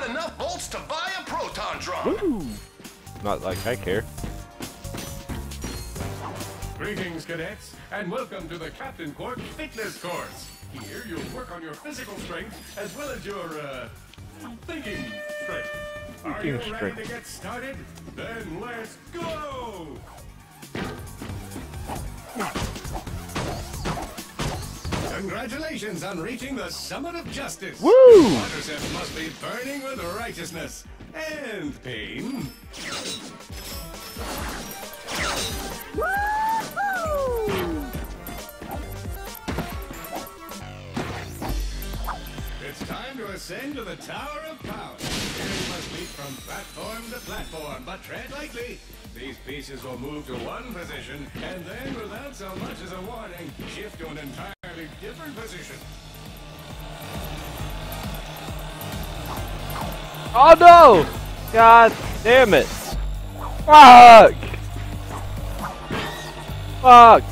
got enough volts to buy a proton drum. Woo! Not like I care. Greetings, cadets, and welcome to the Captain Quark Fitness Course. Here you'll work on your physical strength as well as your, thinking strength. Are you ready to get started? Then let's go! Congratulations on reaching the summit of justice. Woo! Waterset must be burning with righteousness and pain. It's time to ascend to the Tower of Power. Here you must leap from platform to platform, but tread lightly. These pieces will move to one position, and then, without so much as a warning, shift to an entirely different position. Oh no! God damn it! Fuck! Fuck!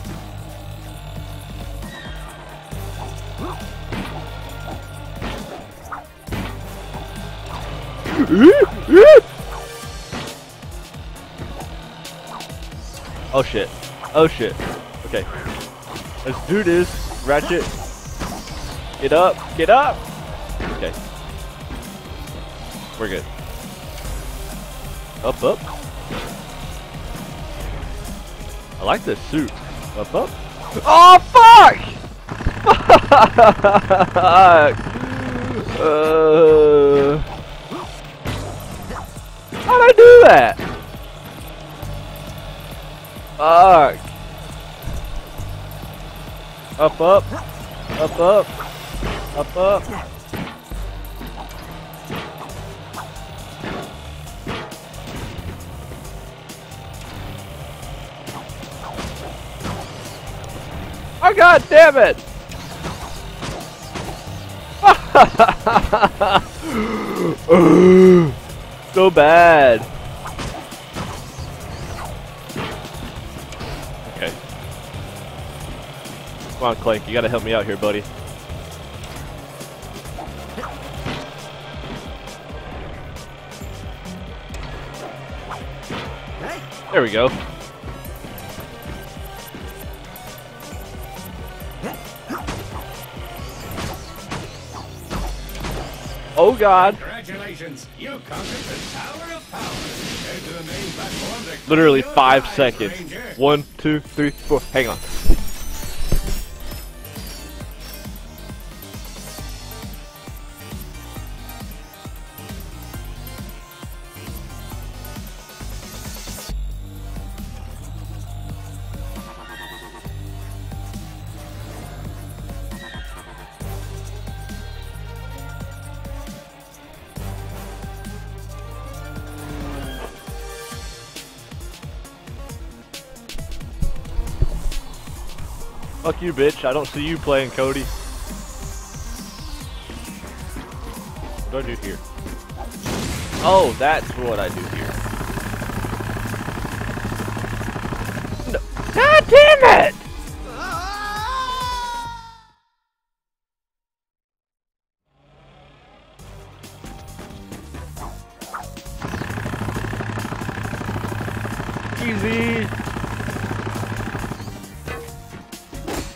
Oh shit. Oh shit. Okay. Let's do this. Ratchet. Get up. Get up. Okay. We're good. Up, up. I like this suit. Up, up. Oh, fuck! Fuck! How'd I do that? Fuck. Up, up. Up, up. Up, up. Oh, God damn it! So bad. Okay. Come on, Clank, you gotta help me out here, buddy. There we go. Oh God. Congratulations, you conquered the Tower of Power. Head to the main platform to Literally clear 5 your eyes, seconds. Ranger. 1, 2, 3, 4. Hang on. Fuck you, bitch. I don't see you playing, Cody. What do I do here? Oh, that's what I do here. No. God damn it! Easy.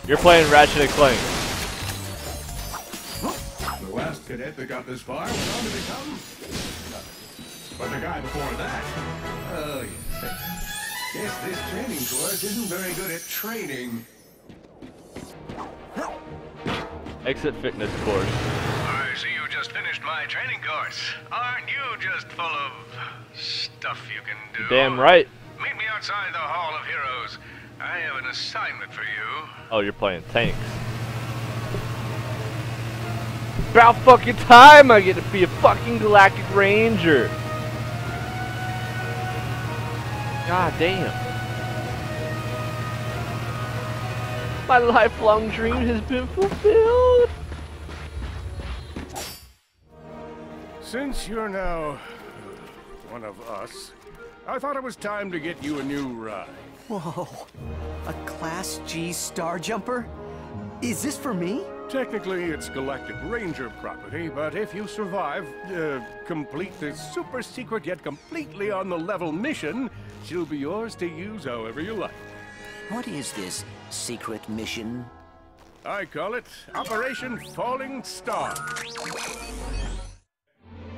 You're playing Ratchet and Clank. The last cadet that got this far went on to become... But the guy before that... Oh, yes. Guess this training course isn't very good at training. Exit fitness course. I see you just finished my training course. Aren't you just full of stuff you can do? Damn right. Meet me outside the Hall of Heroes. I have an assignment for you. Oh, you're playing tanks. About fucking time I get to be a fucking Galactic Ranger. God damn. My lifelong dream has been fulfilled. Since you're now one of us, I thought it was time to get you a new ride. Whoa, a Class G Star Jumper? Is this for me? Technically, it's Galactic Ranger property, but if you survive, complete this super secret yet completely on the level mission, she'll be yours to use however you like. What is this secret mission? I call it Operation Falling Star.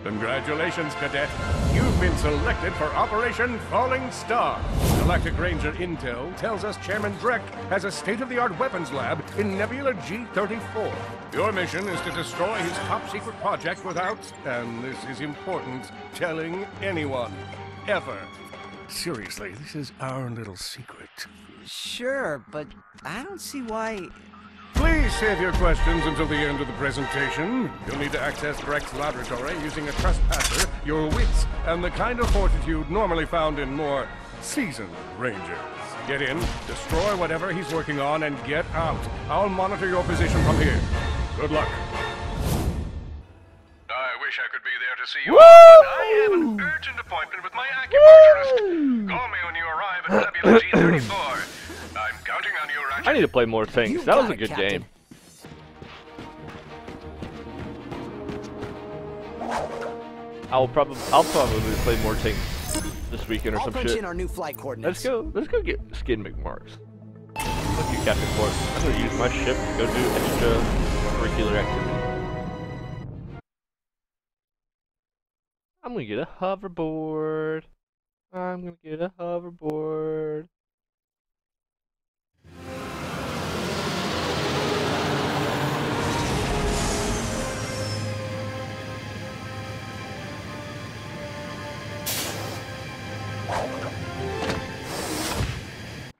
Congratulations, Cadet. You've been selected for Operation Falling Star. Galactic Ranger Intel tells us Chairman Drek has a state-of-the-art weapons lab in Nebula G-34. Your mission is to destroy his top-secret project without, and this is important, telling anyone. Ever. Seriously, this is our little secret. Sure, but I don't see why... Please save your questions until the end of the presentation. You'll need to access Breck's laboratory using a trespasser, your wits, and the kind of fortitude normally found in more seasoned Rangers. Get in, destroy whatever he's working on, and get out. I'll monitor your position from here. Good luck. I wish I could be there to see you, but I have an urgent appointment with my acupuncturist. Call me when you arrive at Nebula G-34. I'm counting on you, Ratchet. I need to play more tanks. That was a good game. I'll probably play more tanks this weekend or some punch shit. in our new flight coordinates. Let's go get Skidd McMarx. Fuck you, Captain Quark. I'm gonna use my ship to go do extracurricular activity. I'm gonna get a hoverboard. I'm gonna get a hoverboard.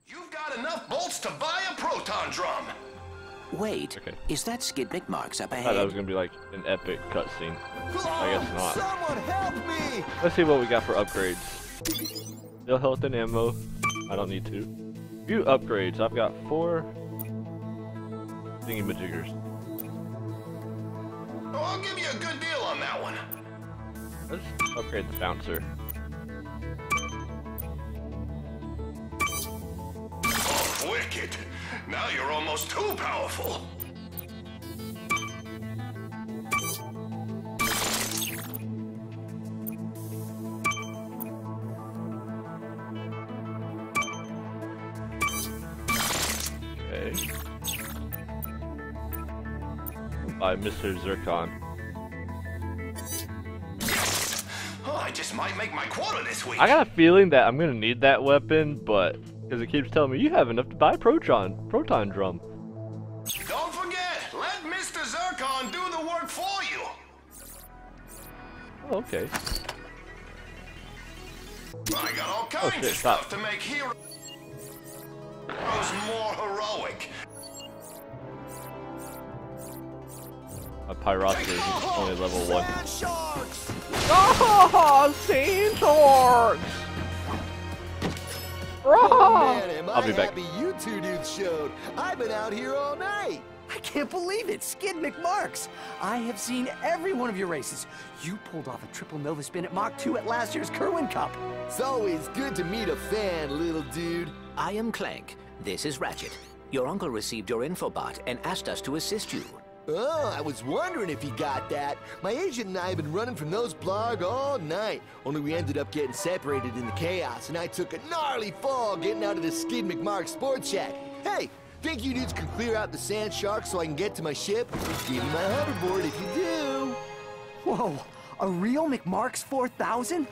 You've got enough bolts to buy a proton drum. Wait, Okay. is that Skid McMarx up I ahead? thought that was gonna be like an epic cutscene. I guess not. Someone help me! Let's see what we got for upgrades. Still health and ammo. I don't need to. View upgrades. I've got 4 thingy-majiggers. Oh, I'll give you a good deal on that one. Let's upgrade the bouncer. Oh, wicked. Now you're almost too powerful. Okay. By Mr. Zircon. Yes! Oh, I just might make my quota this week. I got a feeling that I'm gonna need that weapon, but because it keeps telling me you have enough to buy a proton drum. Don't forget, let Mr. Zircon do the work for you. Oh, okay. I got all kinds shit, of stop. stuff to make heroes more heroic. My Pyroster is only level 1. Sand sharks! Oh, sand sharks! Oh man, am I'll I be back. happy you two dudes showed. I've been out here all night. I can't believe it, Skid McMarx. I have seen every one of your races. You pulled off a triple Nova spin at Mach 2 at last year's Kerwin Cup. It's always good to meet a fan, little dude. I am Clank. This is Ratchet. Your uncle received your infobot and asked us to assist you. Oh, I was wondering if you got that. My agent and I have been running from those blarg all night. Only we ended up getting separated in the chaos, and I took a gnarly fall getting out of the Skid McMarx Sports Shack. Hey, think you dudes can clear out the sand sharks so I can get to my ship? Give me my hoverboard if you do. Whoa, a real McMarx 4000?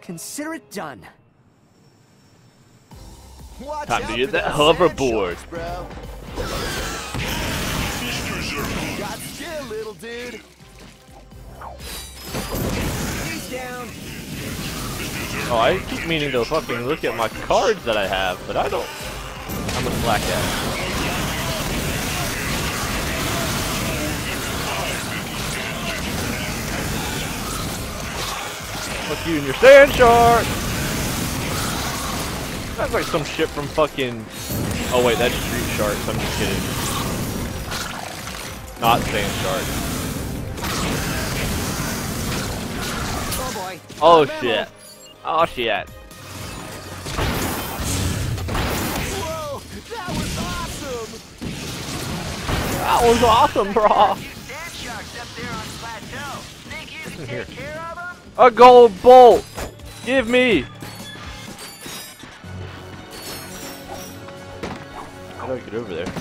Consider it done. Watch Time to out get for that them hoverboard. sand sharks, bro. Got skill, little dude. He's down. Oh, I keep meaning to fucking look at my cards that I have, but I don't. I'm a slack ass. Fuck you and your sand shark! That's like some shit from fucking... Oh wait, that's Street Sharks, I'm just kidding. Not sand shark. Oh boy. Oh shit. Oh shit. Whoa, that was awesome. That was awesome, bro. Sand sharks up there on the plateau. Think you can take care of them? A gold bolt. Give me. How do I get over there?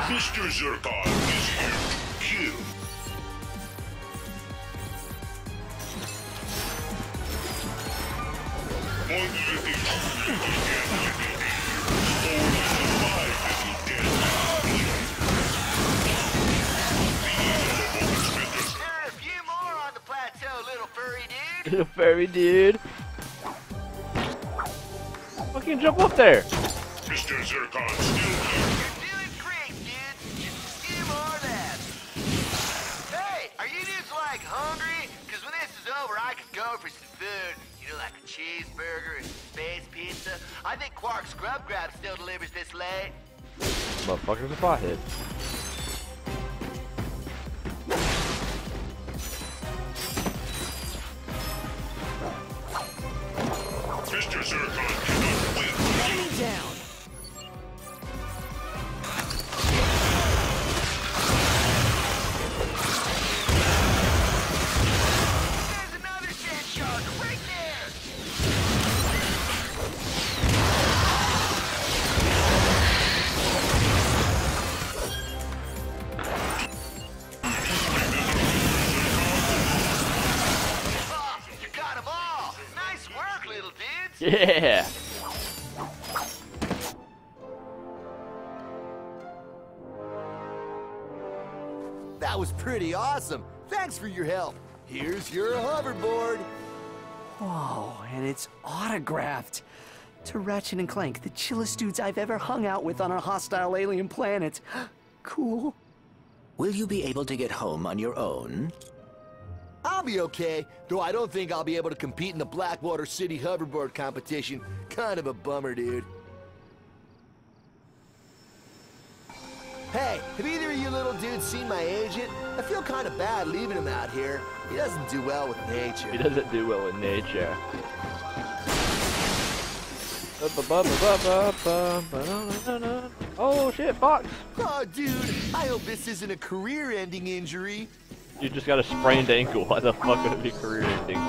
Mr. Zircon is here to kill. There are a few more on the plateau, little furry dude. Little furry dude. Fucking jump up there. Mr. Zircon still here. You're doing great, dude. Just a few more left. Hey, are you dudes like hungry? Because when this is over, I could go for some food. You know, like a cheeseburger and space pizza. I think Quark's Grub Grab still delivers this late. Motherfucker's a pothead. Mr. Zircon cannot win. Enemy down. There's another sand shark right there. Oh, you got 'em all. Nice work, little dudes. Yeah. That was pretty awesome. Thanks for your help. Here's your hoverboard. Whoa, and it's autographed. To Ratchet and Clank, the chillest dudes I've ever hung out with on a hostile alien planet. Cool. Will you be able to get home on your own? I'll be okay, though I don't think I'll be able to compete in the Blackwater City hoverboard competition. Kind of a bummer, dude. Hey, have either of you little dudes seen my agent? I feel kind of bad leaving him out here. He doesn't do well with nature. He doesn't do well with nature. Oh shit, Fox! Oh, dude, I hope this isn't a career-ending injury. You just got a sprained ankle. Why the fuck would it be career ending?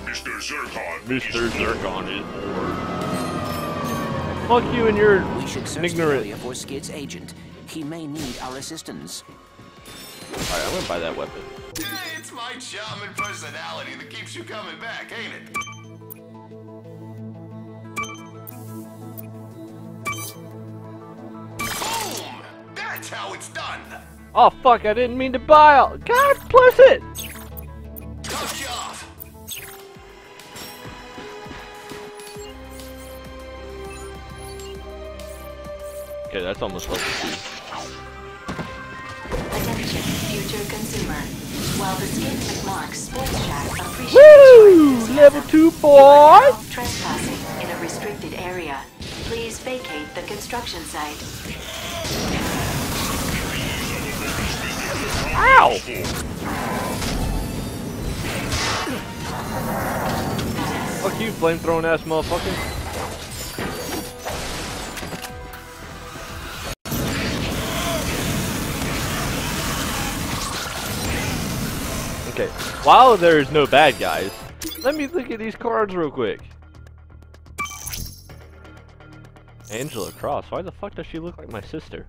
Mr. Zircon. Mr. Zircon is bored. Fuck you and your We should search the ignorant. area for Skidd's agent. He may need our assistance. Alright, I'm gonna buy that weapon. Hey, it's my charming personality that keeps you coming back, ain't it? Boom! That's how it's done! Oh fuck, I didn't mean to buy all. God bless it! Tough job! Okay, that's almost level 2. Attention, future consumer. While the Skidd McMarx Sports Shack appreciates Woo! your Level 2 you boy! are now trespassing in a restricted area. Please vacate the construction site. Ow! Fuck you, flamethrowing ass motherfucker. Okay, while there's no bad guys, let me look at these cards real quick. Angela Cross, why the fuck does she look like my sister?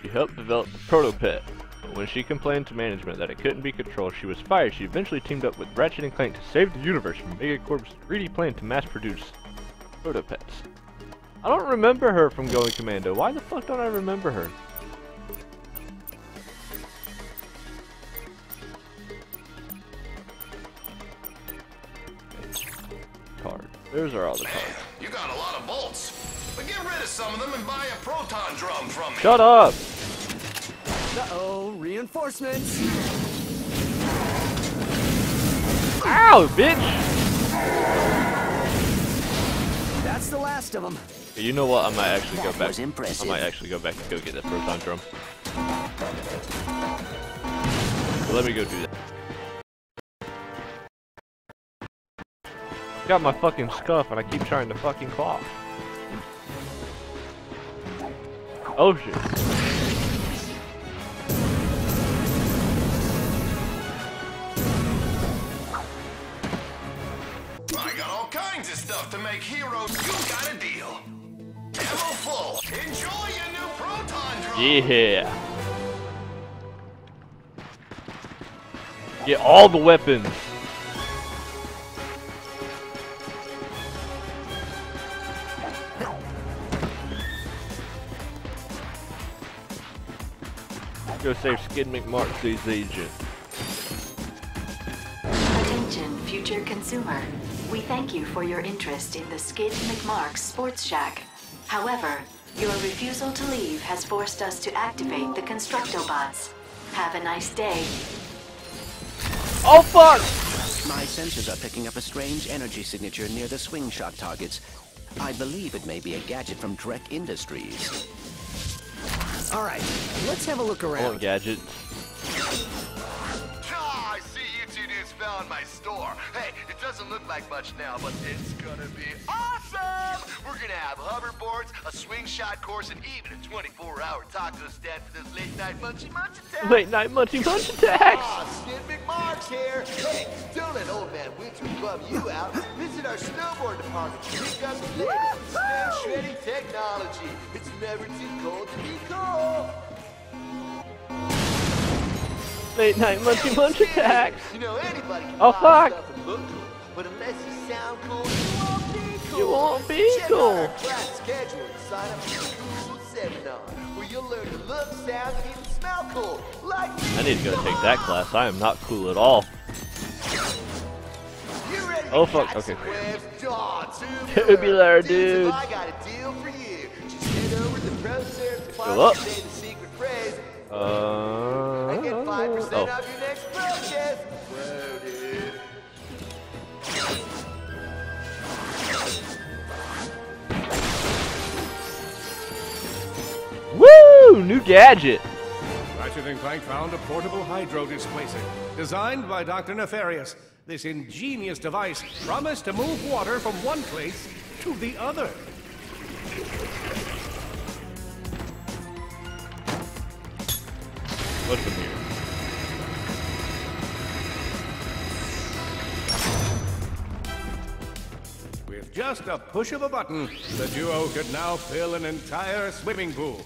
She helped develop the Protopet, but when she complained to management that it couldn't be controlled, she was fired. She eventually teamed up with Ratchet and Clank to save the universe from Megacorp's greedy plan to mass-produce Protopets. I don't remember her from Going Commando. Why the fuck don't I remember her? Those are all the cards. You got a lot of bolts. But get rid of some of them and buy a proton drum from me. Shut up! Uh-oh, reinforcements. Ow, bitch! That's the last of them. You know what? I might actually go That back. was impressive. I might actually go back and go get that proton drum. So let me go do that. Got my fucking scuff and I keep trying to fucking claw. Oh shit. I got all kinds of stuff to make heroes. You got a deal. Ammo full. Enjoy your new proton drum. Yeah. Get all the weapons. Go save Skidd McMarx's agent. Attention, future consumer. We thank you for your interest in the Skidd McMarx Sports Shack. However, your refusal to leave has forced us to activate the Constructobots. Have a nice day. Oh fuck! My sensors are picking up a strange energy signature near the swing shot targets. I believe it may be a gadget from Trek Industries. All right, let's have a look I want around. gadgets. Ah, I see you two dudes found my store. Hey, it doesn't look like much now, but it's gonna be awesome! We're gonna have hoverboards, a swing shot course, and even a 24-hour taco stand for those late-night munchy attacks. Late night munchy munch attacks! Ah, Skidd McMarx here. Hey, don't let old man Winter bum you out. Visit our snowboard department to pick up the latest snow shredding technology. It's never too cold to be cool. Late night munchy munch attacks! You know, anybody can Oh, buy fuck. stuff and look cool, but unless you sound cool, you won't be cool. You won't be Check cool. out our class schedule and sign up for the cool seminar, where you'll learn to look, sound, and even smell cool. Like me. I need to go take that class. I am not cool at all. You ready Oh, to fuck, catch okay. some waves? Aw, Tubular, Dudes, dude. if I got a deal for you. Just head over to the ProServe Go department up. and say the secret phrase. Oh. And get 5% off your next purchase. Whoa, dude. Woo! New gadget! Ratchet and Clank found a portable hydro displacer, designed by Dr. Nefarious. This ingenious device promised to move water from one place to the other. What's in here? With just a push of a button, the duo could now fill an entire swimming pool.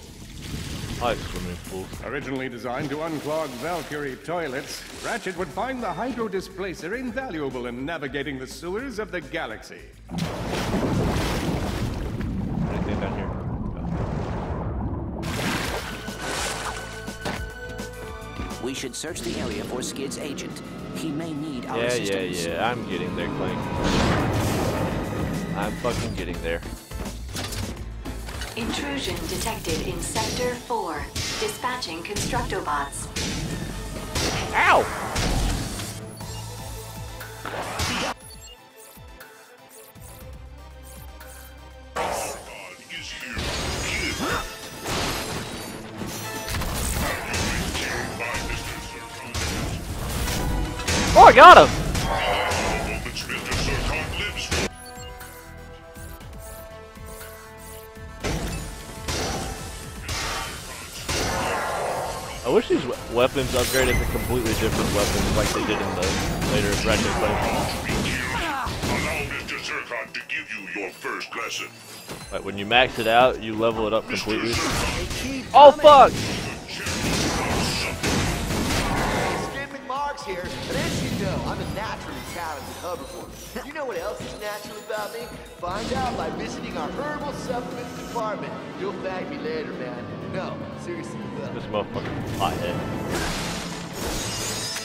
I like swimming pools. Originally designed to unclog Valkyrie toilets, Ratchet would find the hydro displacer invaluable in navigating the sewers of the galaxy. Anything down here? We should search the area for Skidd's agent. He may need our Yeah, assistance. yeah. I'm getting there, Clank. I'm fucking getting there. Intrusion detected in Sector 4. Dispatching Constructobots. Ow! Oh, I got him! I wish these weapons upgraded to completely different weapons like they did in the later Ratchet and Clank. Allow Mr. Zircon to give you your first lesson. Like when you max it out, you level it up completely. Oh fuck! Skidd McMarx here, and as you know, I'm a naturally talented hoverboarder. You know what else is natural about me? Find out by visiting our herbal supplements department. You'll thank me later, man. No, seriously, you will. This motherfucking pothead.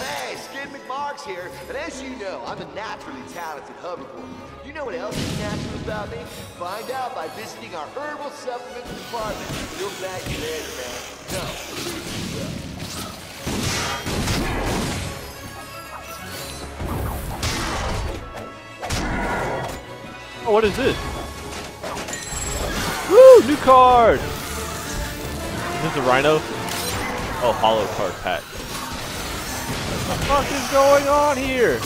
Hey, Skidd Skidd McMarx here, and as you know, I'm a naturally talented hoverboard. You know what else is natural about me? Find out by visiting our herbal supplements department. You'll thank me later, man. No, seriously, well. Oh, what is this? Woo! New card! Is this a rhino? Oh, hollow card pack. What the fuck is going on here?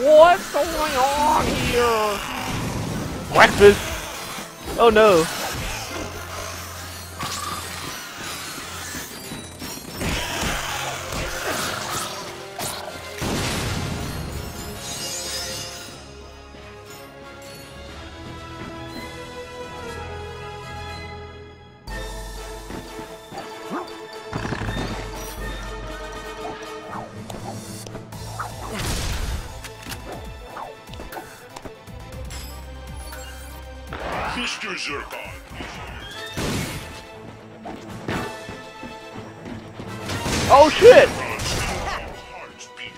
What's going on here? Breakfast! Oh no. Mr. Zircon. Oh shit! Hearts beating.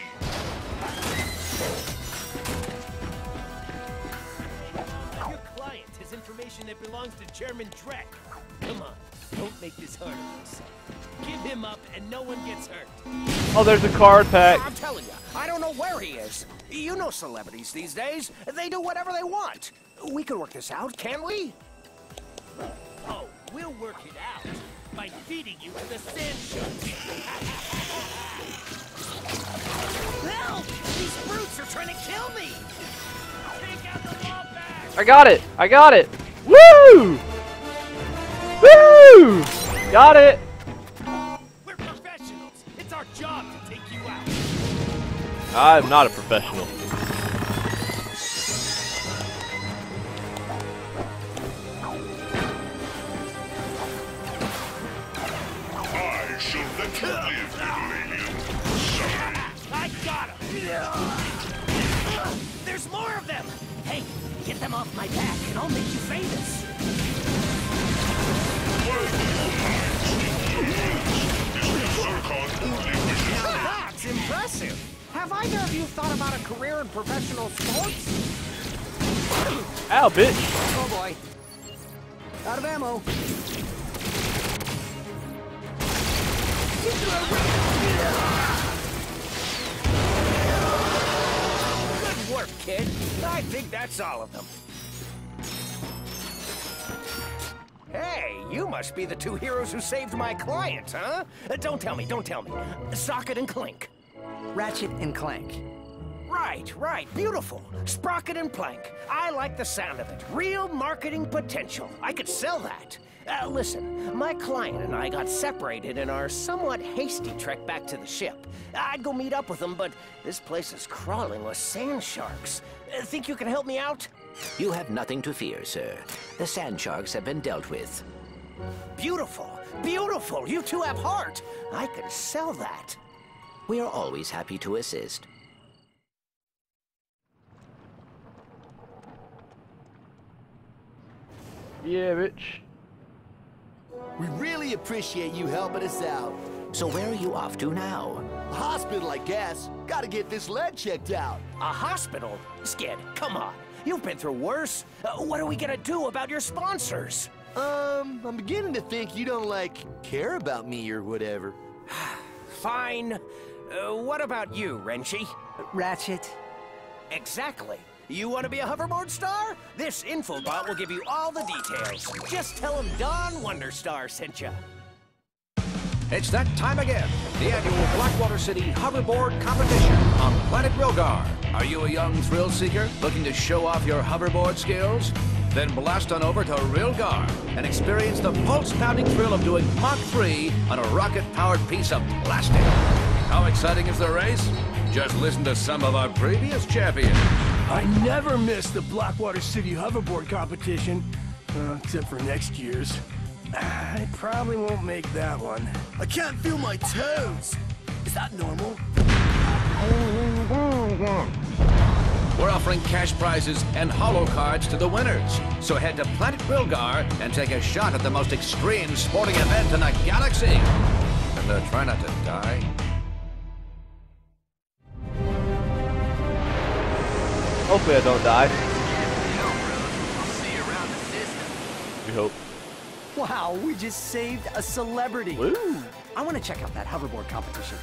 Your client has information that belongs to Chairman Drek. Come on, don't make this hard on yourself. Give him up and no one gets hurt. Oh, there's a card pack. I'm telling you, I don't know where he is. You know celebrities these days. They do whatever they want. We can work this out, can't we? Oh, we'll work it out by feeding you to the sand sharks. Help! These brutes are trying to kill me! Take out the wall back! I got it! I got it! Woo! Woo! Got it! We're professionals. It's our job to take you out. I'm not a professional. I shall let you live, little alien. Sorry. I got him! There's more of them! Hey, get them off my back and I'll make you famous. That's impressive. Have either of you thought about a career in professional sports? Ow, bitch! Oh boy. Out of ammo. Good work, kid. I think that's all of them. Hey, you must be the two heroes who saved my client, huh? Don't tell me, don't tell me. Socket and Clink. Ratchet and Clank. Right, beautiful. Sprocket and Plank. I like the sound of it. Real marketing potential. I could sell that. Listen, my client and I got separated in our somewhat hasty trek back to the ship. I'd go meet up with them, but this place is crawling with sand sharks. Think you can help me out? You have nothing to fear, sir. The sand sharks have been dealt with. Beautiful, beautiful. You two have heart. I could sell that. We are always happy to assist. Yeah, bitch. We really appreciate you helping us out. So where are you off to now? A hospital, I guess. Gotta get this lead checked out. A hospital? Skid, come on. You've been through worse. What are we gonna do about your sponsors? I'm beginning to think you don't, care about me or whatever. Fine. What about you, Renchi? Ratchet. Exactly. You want to be a hoverboard star? This infobot will give you all the details. Just tell him Don Wonderstar sent you. It's that time again. The annual Blackwater City Hoverboard Competition on Planet Rilgar. Are you a young thrill seeker looking to show off your hoverboard skills? Then blast on over to Rilgar and experience the pulse-pounding thrill of doing Mach 3 on a rocket-powered piece of plastic. How exciting is the race? Just listen to some of our previous champions. I never miss the Blackwater City Hoverboard Competition, except for next year's. I probably won't make that one. I can't feel my toes. Is that normal? We're offering cash prizes and holo cards to the winners. So head to Planet Rilgar and take a shot at the most extreme sporting event in the galaxy. And try not to die. Hopefully I don't die. We hope. Wow, we just saved a celebrity. Woo. I want to check out that hoverboard competition.